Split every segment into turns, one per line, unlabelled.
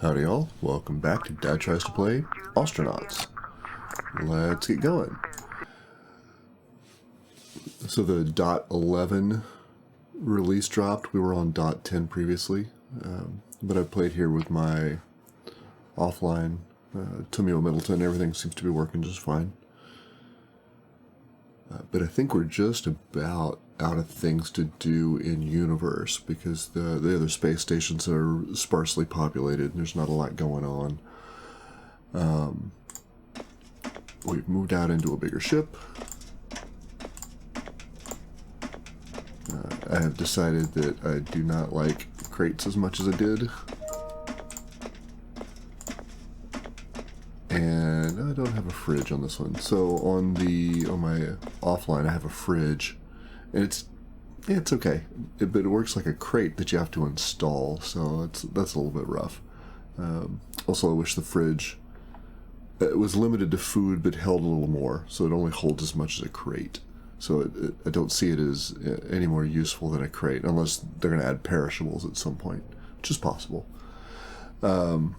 Howdy all, welcome back to Dad Tries to Play Ostranauts. Let's get going. So the .11 release dropped. We were on .10 previously, but I played here with my offline Tomio Middleton. Everything seems to be working just fine. But I think we're just about out of things to do in universe because the other space stations are sparsely populated and there's not a lot going on. We've moved out into a bigger ship. I have decided that I do not like crates as much as I did. And I don't have a fridge on this one. So on my offline I have a fridge. And it's okay. But it works like a crate that you have to install, so that's a little bit rough. Also I wish the fridge it was limited to food but held a little more, so it only holds as much as a crate. So I don't see it as any more useful than a crate, unless they're going to add perishables at some point, which is possible. One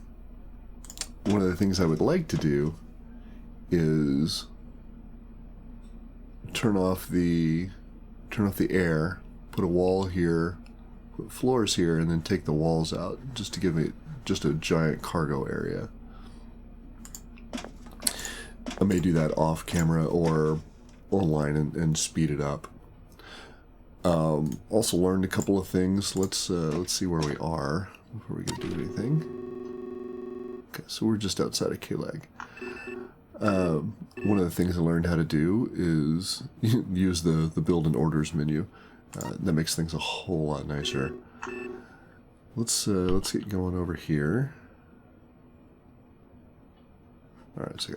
of the things I would like to do is turn off the air, put a wall here, put floors here, and then take the walls out, just to give me just a giant cargo area. I may do that off camera or online and speed it up. Also learned a couple of things. Let's see where we are before we can do anything. Okay, so we're just outside of Kalag. One of the things I learned how to do is use the build and orders menu. That makes things a whole lot nicer. Let's get going over here. All right, so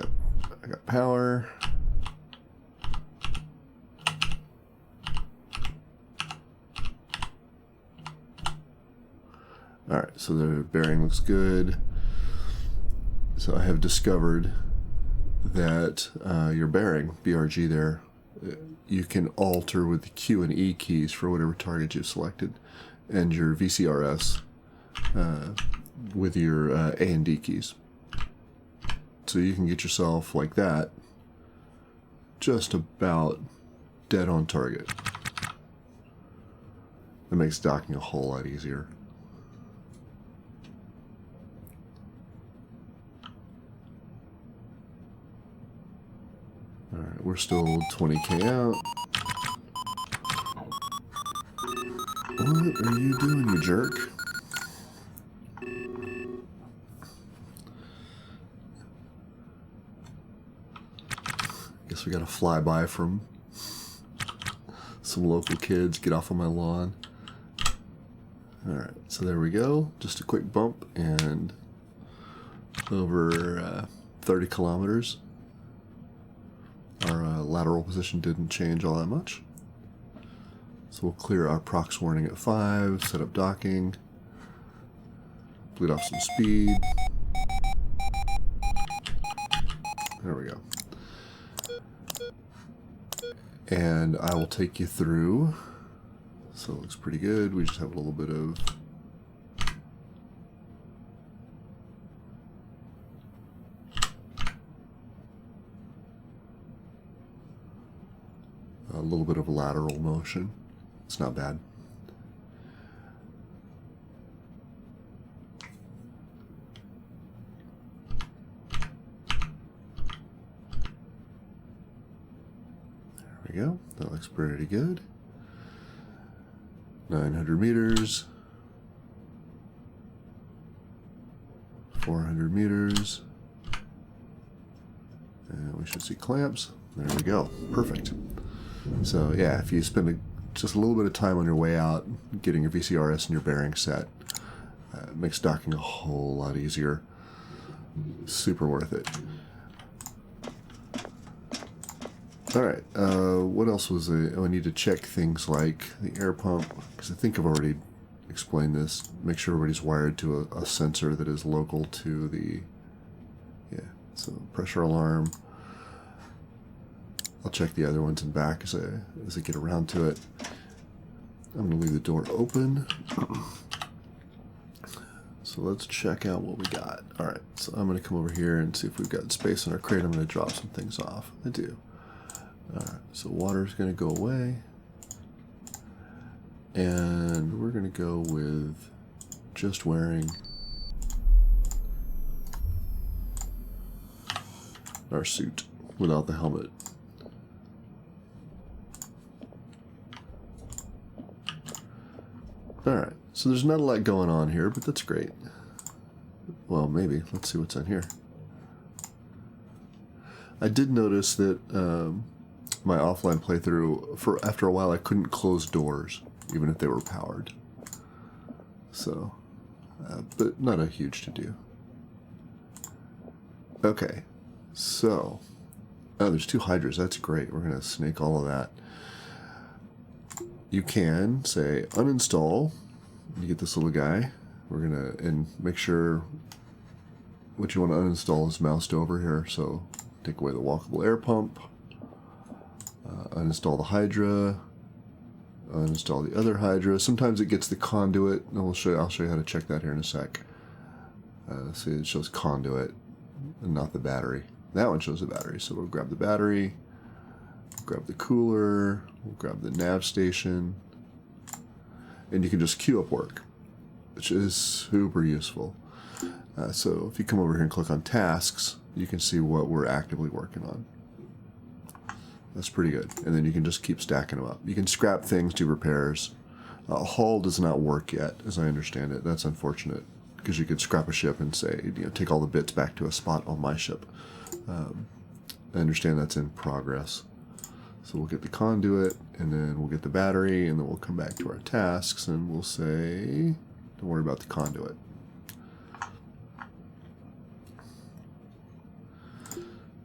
I got power. All right, so the bearing looks good. So I have discovered that your bearing, BRG there, you can alter with the Q and E keys for whatever target you've selected, and your VCRS with your A and D keys. So you can get yourself like that, just about dead on target. That makes docking a whole lot easier. Alright, we're still 20k out. What are you doing, you jerk? Guess we gotta fly by from some local kids, get off on my lawn. Alright, so there we go. Just a quick bump and over 30 kilometers. Our lateral position didn't change all that much. So we'll clear our prox warning at 5, set up docking, bleed off some speed. There we go. And I will take you through. So it looks pretty good. We just have a little bit of lateral motion. It's not bad. There we go. That looks pretty good. 900 meters. 400 meters. And we should see clamps. There we go. Perfect. So yeah, if you spend just a little bit of time on your way out getting your VCRS and your bearing set, it makes docking a whole lot easier. Super worth it. Alright, what else was I need to check things like the air pump, because I think I've already explained this. Make sure everybody's wired to a sensor that is local to the, so pressure alarm. I'll check the other ones in back as I get around to it. I'm going to leave the door open. So So let's check out what we got. Alright, so I'm going to come over here and see if we've got space in our crate. I'm going to drop some things off. I do. Alright, so water's going to go away. And we're going to go with just wearing our suit without the helmet. Alright, so there's not a lot going on here, but that's great. Well, maybe. Let's see what's in here. I did notice that my offline playthrough, after a while, I couldn't close doors, even if they were powered. So, but not a huge to-do. Okay, so, oh, there's 2 hydras. That's great. We're going to snake all of that. You can say uninstall. You get this little guy. We're going to, and make sure what you want to uninstall is moused over here. So, take away the walkable air pump. Uninstall the hydra. Uninstall the other hydra. Sometimes it gets the conduit. And I'll show you how to check that here in a sec. See, it shows conduit and not the battery. That one shows the battery. So we'll grab the battery, grab the cooler, we'll grab the nav station, and you can just queue up work, which is super useful. So if you come over here and click on tasks, you can see what we're actively working on. That's pretty good. And then you can just keep stacking them up. You can scrap things, do repairs. Haul does not work yet, as I understand it. That's unfortunate, because you could scrap a ship and say, take all the bits back to a spot on my ship. I understand that's in progress. So we'll get the conduit, and then we'll get the battery, and then we'll come back to our tasks, and we'll say, don't worry about the conduit.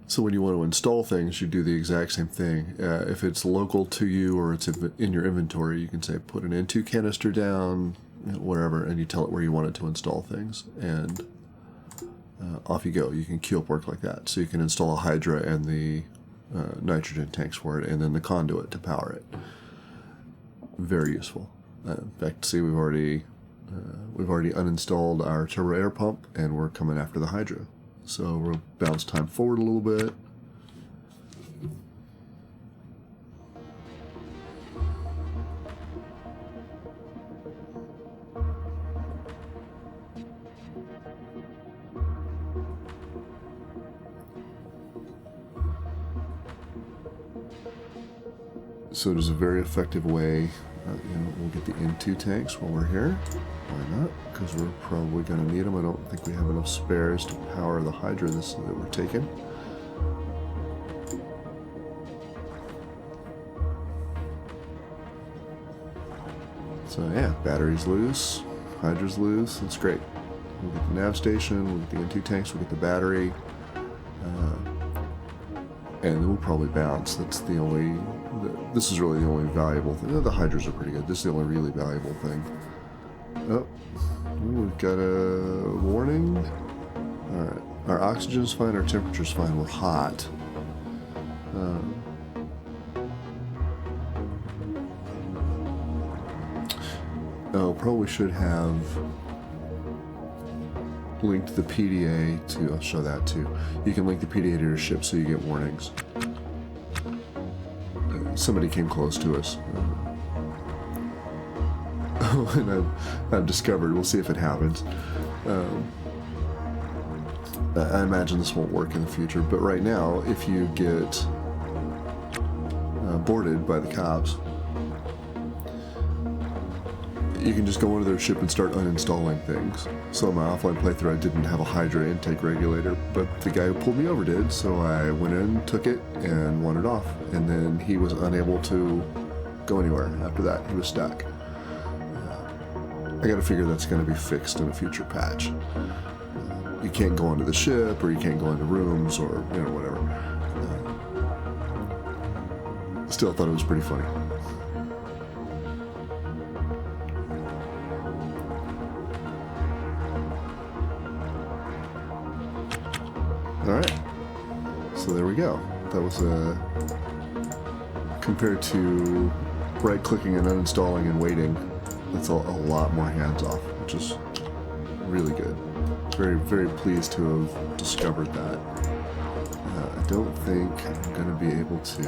So when you want to install things, you do the exact same thing. If it's local to you or it's in your inventory, you can say put an N2 canister down, wherever, and you tell it where you want it to install things, and off you go. You can queue up work like that. So you can install a hydra and the nitrogen tanks for it, and then the conduit to power it. Very useful. In fact, see, we've already uninstalled our turbo air pump, and we're coming after the hydra. So we'll bounce time forward a little bit. So there's a very effective way. We'll get the N2 tanks while we're here. Why not? Because we're probably going to need them. I don't think we have enough spares to power the hydra that we're taking. So yeah, battery's loose, hydra's loose. That's great. We'll get the nav station, we'll get the N2 tanks, we'll get the battery. And then we'll probably bounce. That's the only... This is really the only valuable thing. The hydras are pretty good. This is the only really valuable thing. Oh, we've got a warning. Alright. Our oxygen's fine, our temperature's fine. We're hot. Probably should have linked the PDA to... I'll show that too. You can link the PDA to your ship so you get warnings. Somebody came close to us. And I've discovered, we'll see if it happens. I imagine this won't work in the future, but right now, if you get boarded by the cops, you can just go into their ship and start uninstalling things. So in my offline playthrough, I didn't have a hydra intake regulator, but the guy who pulled me over did, so I went in, took it, and wandered off. And then he was unable to go anywhere after that. He was stuck. I gotta figure that's gonna be fixed in a future patch. You can't go onto the ship, or you can't go into rooms, or, whatever. Still thought it was pretty funny. Alright, so there we go. That was compared to right-clicking and uninstalling and waiting, that's a lot more hands-off, which is Really good. Very, very pleased to have discovered that. I don't think I'm going to be able to...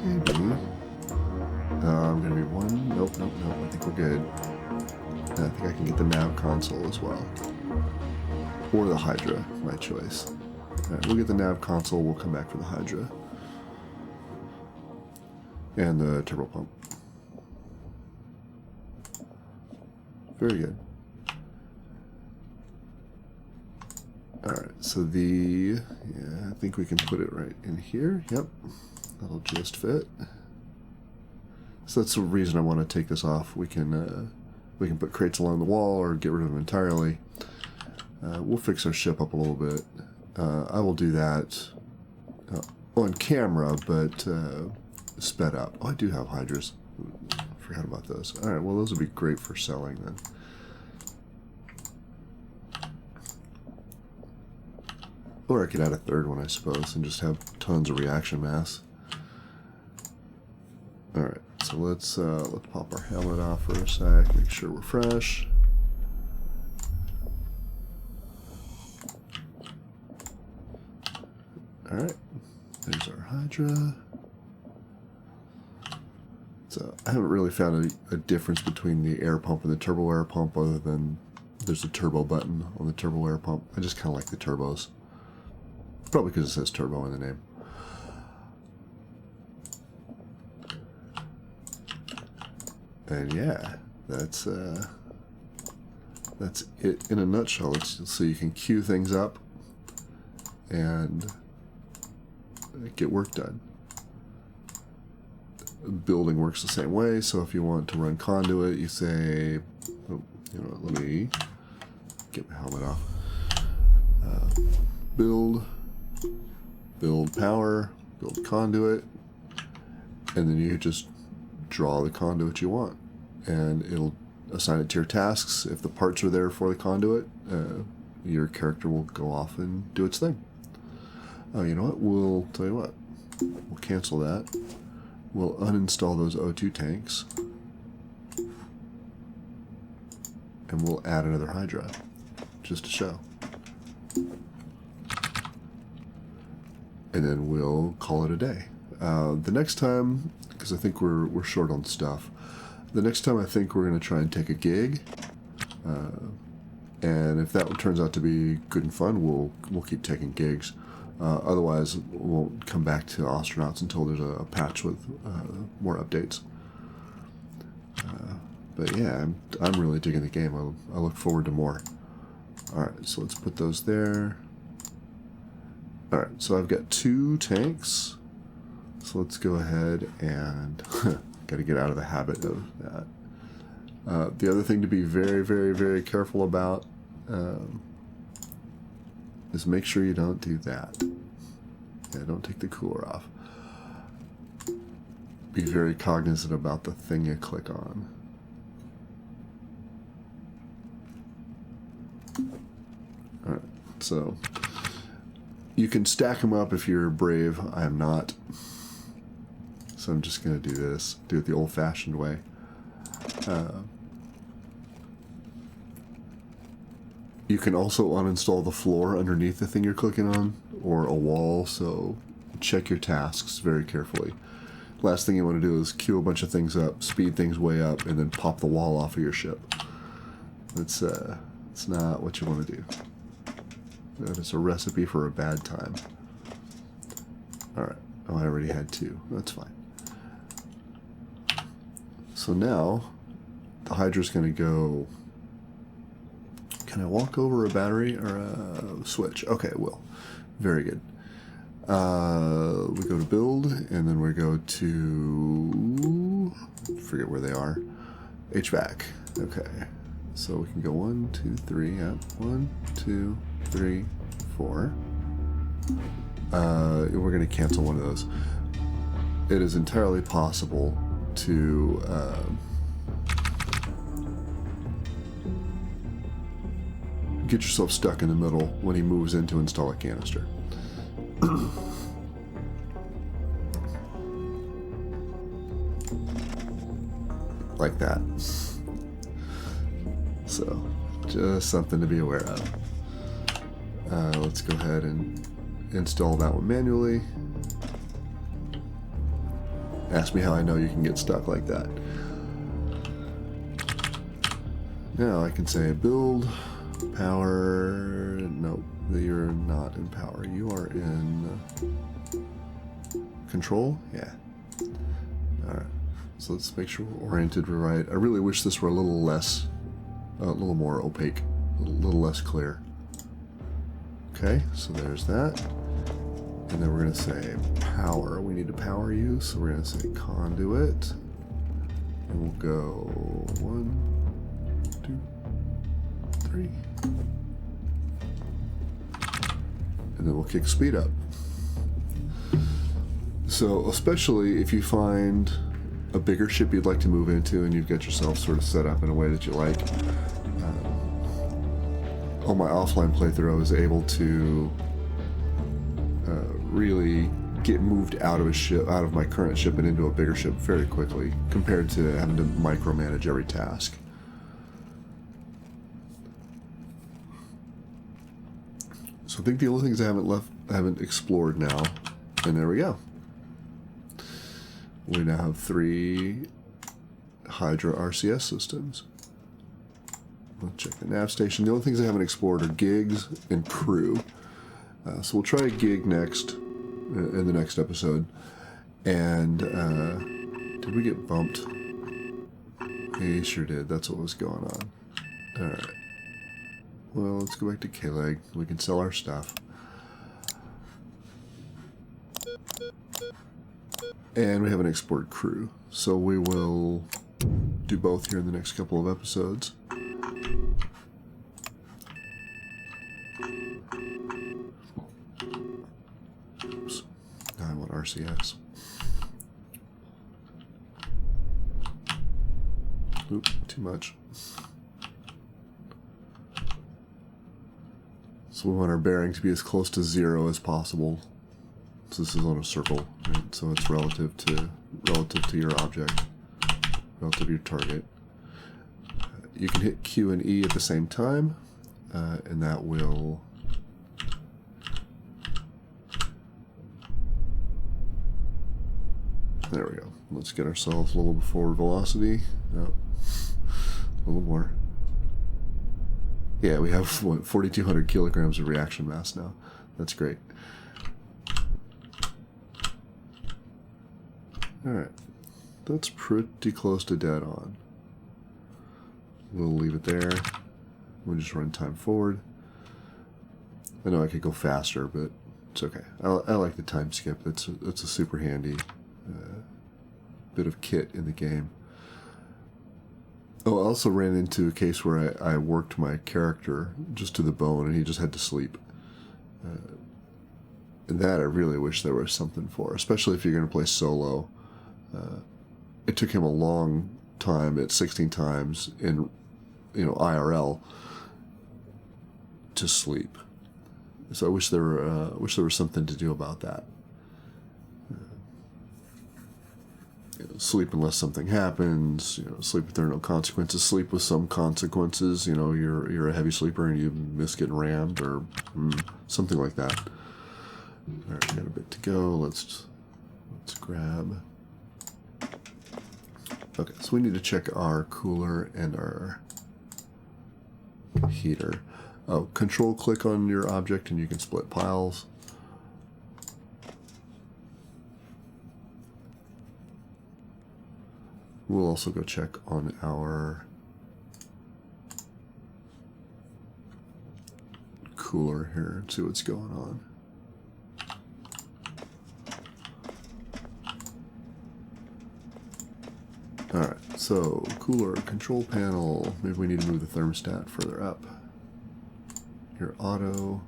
Maybe. I'm going to be one... Nope. I think we're good. I think I can get the nav console as well. Or the Hydra, my choice. Alright, we'll get the nav console, we'll come back for the Hydra. And the turbo pump. Very good. Alright, so yeah, I think we can put it right in here. Yep, that'll just fit. So that's the reason I want to take this off. We can put crates along the wall or get rid of them entirely. We'll fix our ship up a little bit. I will do that on camera, but sped up. Oh, I do have Hydras. Forgot about those. Alright, well those would be great for selling then. Or I could add a third one, I suppose, and just have tons of reaction mass. Alright, so let's pop our helmet off for a sec, make sure we're fresh. Alright, there's our Hydra. So I haven't really found a difference between the air pump and the turbo air pump other than there's a turbo button on the turbo air pump. I just kind of like the turbos. Probably because it says turbo in the name. And yeah, that's it in a nutshell. So you can queue things up and get work done. Building works the same way, so if you want to run conduit, you say, oh, you know, let me get my helmet off. Build power, build conduit, and then you just draw the conduit you want, and it'll assign it to your tasks. If the parts are there for the conduit, your character will go off and do its thing. Oh, you know what? We'll tell you what. We'll cancel that. We'll uninstall those O2 tanks. And we'll add another Hydra. Just to show. And then we'll call it a day. The next time, because I think we're short on stuff, the next time I think we're going to try and take a gig. And if that turns out to be good and fun, we'll keep taking gigs. Otherwise, we won't come back to Ostranauts until there's a patch with more updates. But yeah, I'm really digging the game. I look forward to more. Alright, so let's put those there. Alright, so I've got 2 tanks. So let's go ahead and... got to get out of the habit of that. The other thing to be very, very, very careful about is make sure you don't do that. Yeah, don't take the cooler off. Be very cognizant about the thing you click on. Alright, so you can stack them up if you're brave. I am not. So I'm just going to do this. Do it the old-fashioned way. You can also uninstall the floor underneath the thing you're clicking on, or a wall, so check your tasks very carefully. Last thing you want to do is queue a bunch of things up, speed things way up, and then pop the wall off of your ship. It's not what you want to do. That is a recipe for a bad time. Alright. Oh, I already had 2. That's fine. So now, the Hydra's going to go... Can I walk over a battery or a switch? Okay, it will. Very good. We go to build, and then we go to... forget where they are. HVAC. Okay. So we can go 1, 2, 3. Yep. 1, 2, 3, 4. We're going to cancel one of those. It is entirely possible to... get yourself stuck in the middle when he moves in to install a canister. Like that. So Just something to be aware of. Let's go ahead and install that one manually. Ask me how I know you can get stuck like that. Now I can say build, power, nope, you're not in power. You are in control? Yeah. Alright, so let's make sure we're oriented right. I really wish this were a little less, a little more opaque, a little less clear. Okay, so there's that. And then we're going to say power. We need to power you, so we're going to say conduit. And we'll go 1, 2, 3. And then we'll kick speed up. So, especially if you find a bigger ship you'd like to move into and you've got yourself sort of set up in a way that you like. On my offline playthrough, I was able to really get moved out of a ship, out of my current ship and into a bigger ship very quickly, compared to having to micromanage every task. So I think the only things I haven't explored now, and there we go. We now have 3 Hydra RCS systems. Let's check the nav station. The only things I haven't explored are gigs and crew. So we'll try a gig next, in the next episode. And, did we get bumped? He sure did. That's what was going on. Alright. Well, let's go back to K-Leg. We can sell our stuff. And we have an export crew. So we will do both here in the next couple of episodes. Oops. Now I want RCS. Oop, too much. So we want our bearing to be as close to 0 as possible. So this is on a circle, right? So it's relative to your object, relative to your target. You can hit Q and E at the same time, and that will there we go. Let's get ourselves a little bit forward velocity. Oh, a little more. Yeah, we have what, 4,200 kilograms of reaction mass now. That's great. Alright, that's pretty close to dead on. We'll leave it there. We'll just run time forward. I know I could go faster, but it's okay. I like the time skip. It's a super handy bit of kit in the game. Oh, I also ran into a case where I worked my character just to the bone and he just had to sleep. And that I really wish there was something for, especially if you're going to play solo. It took him a long time at 16 times in, IRL to sleep. So I wish there was something to do about that. Sleep unless something happens. Sleep if there are no consequences. Sleep with some consequences. You're a heavy sleeper and you miss getting rammed or something like that. All right, we got a bit to go. Let's grab. Okay, so we need to check our cooler and our heater. Oh, control click on your object and you can split piles. We'll also go check on our cooler here and see what's going on. Alright, so cooler, control panel. Maybe we need to move the thermostat further up. Your auto.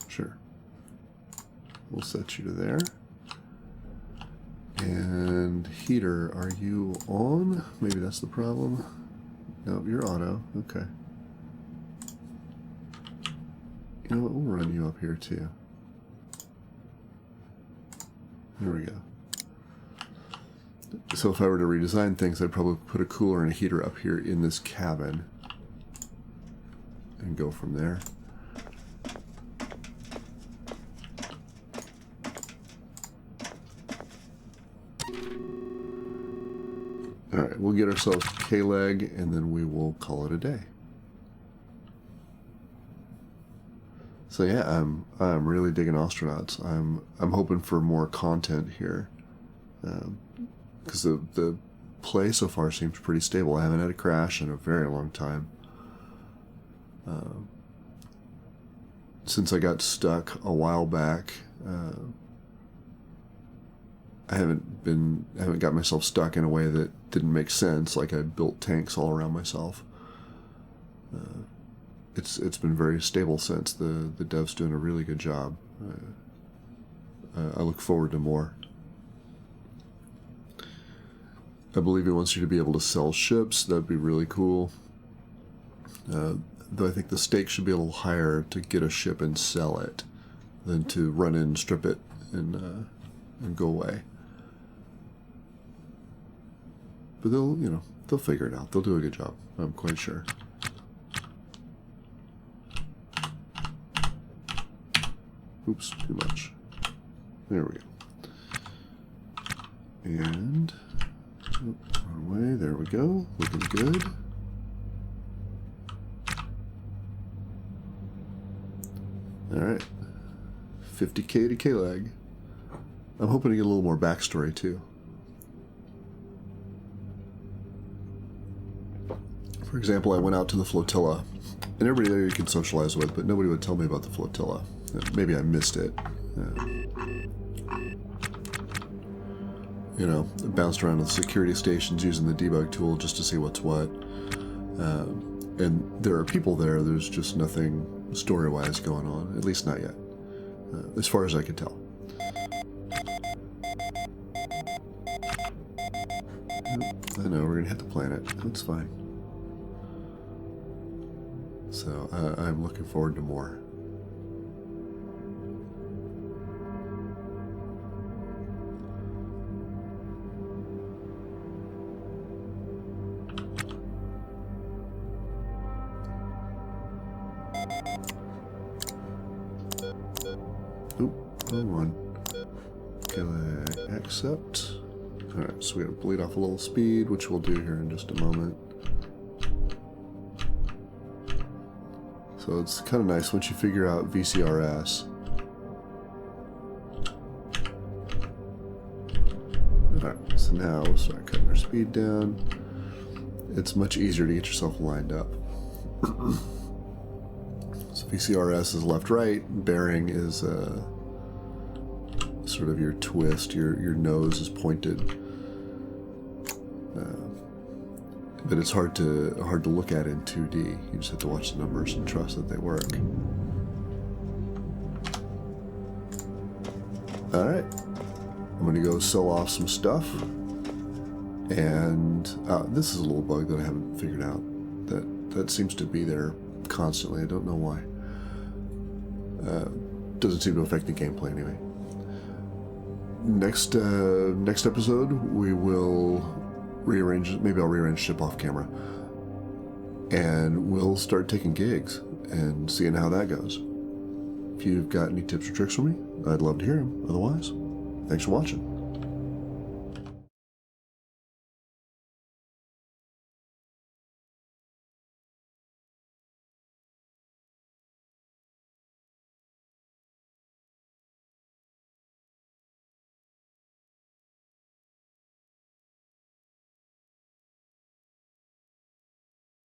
Sure. We'll set you to there. And heater, are you on? Maybe that's the problem. No, you're auto. Okay. You know what? We'll run you up here too. There we go. So if I were to redesign things, I'd probably put a cooler and a heater up here in this cabin and go from there. Alright, we'll get ourselves K-leg and then we will call it a day. So yeah, I'm really digging Ostranauts. I'm hoping for more content here, because the play so far seems pretty stable. I haven't had a crash in a very long time. Since I got stuck a while back, I haven't got myself stuck in a way that didn't make sense. Like I built tanks all around myself. It's been very stable since. The dev's doing a really good job. I look forward to more. I believe he wants you to be able to sell ships. That'd be really cool. Though I think the stake should be a little higher to get a ship and sell it than to run in, strip it, and go away. But they'll figure it out. They'll do a good job. I'm quite sure. Oops, too much. There we go. And wrong way. There we go. Looking good. All right. 50K to K-leg. I'm hoping to get a little more backstory too. For example, I went out to the flotilla, and everybody there you can socialize with, but nobody would tell me about the flotilla. Maybe I missed it. I bounced around the security stations using the debug tool just to see what's what. And there are people there, there's just nothing story-wise going on, at least not yet, as far as I can tell. I know, we're going to hit the planet. That's fine. So, I'm looking forward to more. Oop, wrong one. Okay, accept. Alright, so we gotta bleed off a little speed, which we'll do here in just a moment. So it's kind of nice once you figure out VCRS. Alright, so now we'll start cutting our speed down. It's much easier to get yourself lined up. So VCRS is left-right, bearing is sort of your twist, your nose is pointed. But it's hard to look at in 2D. You just have to watch the numbers and trust that they work. Alright. I'm going to go sell off some stuff. And this is a little bug that I haven't figured out. That seems to be there constantly. I don't know why. Doesn't seem to affect the gameplay anyway. Next episode, we will rearrange. Maybe I'll rearrange ship off camera, and we'll start taking gigs and seeing how that goes. If you've got any tips or tricks for me, I'd love to hear them. Otherwise, thanks for watching.